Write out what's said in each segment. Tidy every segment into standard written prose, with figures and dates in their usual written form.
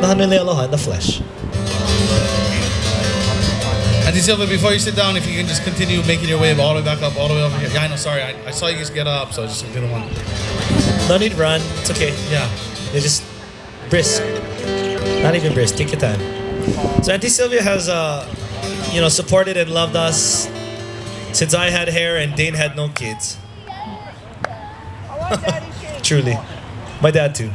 Nahanui aloha in the flesh. Aunty Sylvia, before you sit down, if you can just continue making your way all the way back up, all the way over here. Yeah, I know, sorry. I saw you just get up, so I just didn't want to. No need to run. It's okay. Yeah. You're just brisk. Not even brisk. Take your time. So Aunty Sylvia has, supported and loved us since I had hair and Dane had no kids. Truly. My dad too.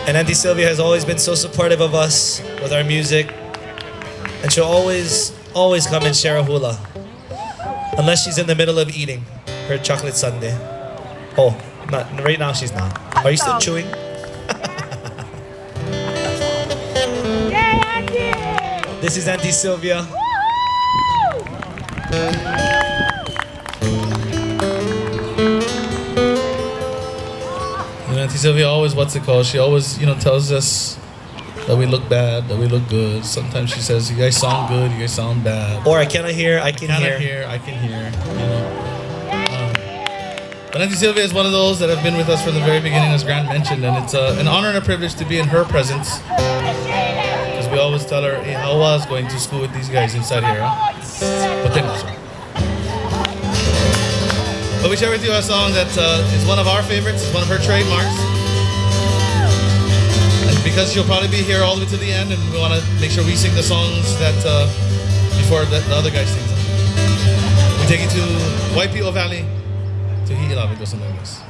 And Aunty Sylvia has always been so supportive of us with our music. And she'll always come and share a hula. Unless she's in the middle of eating her chocolate sundae. Oh, not right now she's not. Are you still chewing? This is Aunty Sylvia. And Aunty Sylvia always, she always, tells us that we look bad, that we look good. Sometimes she says, you guys sound good, you guys sound bad. Or I cannot hear, I can hear. I can hear, But Aunty Sylvia is one of those that have been with us from the very beginning, as Grant mentioned, and it's an honor and a privilege to be in her presence. Because we always tell her, hey, how was going to school with these guys inside here, huh? But we share with you a song that is one of our favorites, it's one of her trademarks. And because she'll probably be here all the way to the end, and we want to make sure we sing the songs that before the other guy sings them. We take you to Waipio Valley, to Hiʻilawe, goes something like this.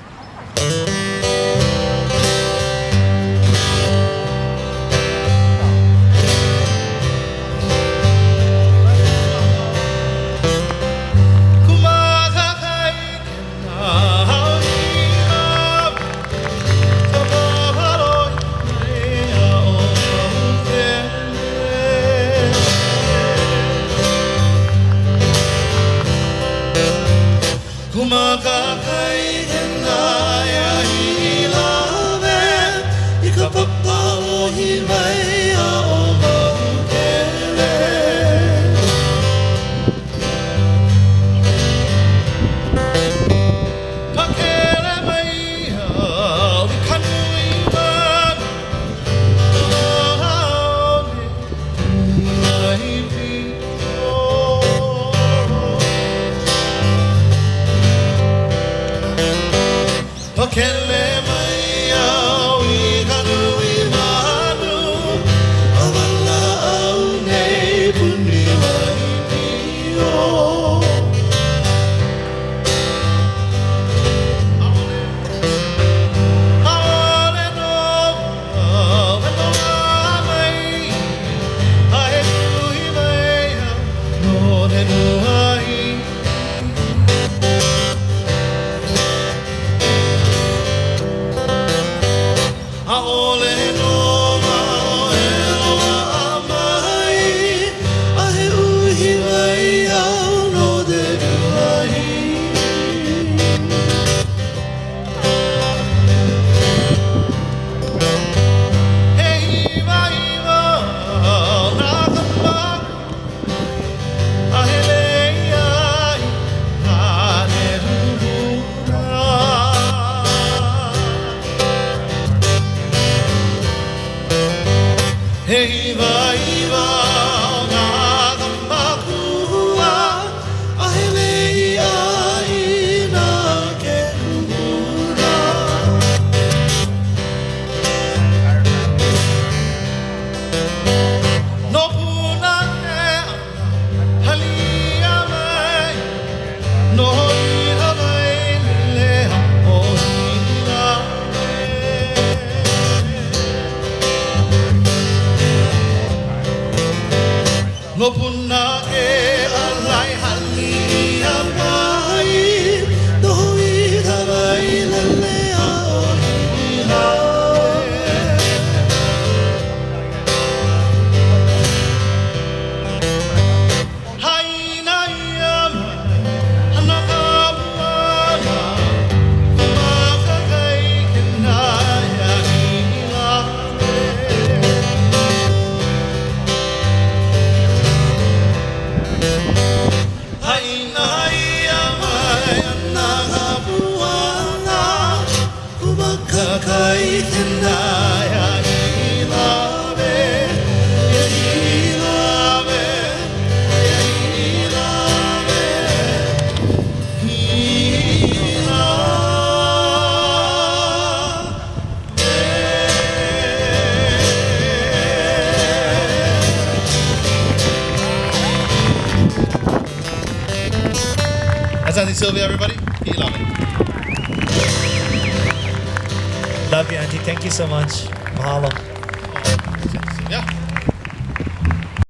That's Aunty Sylvia, everybody. Hiʻilawe. Love you, Auntie. Thank you so much. Mahalo. Yeah.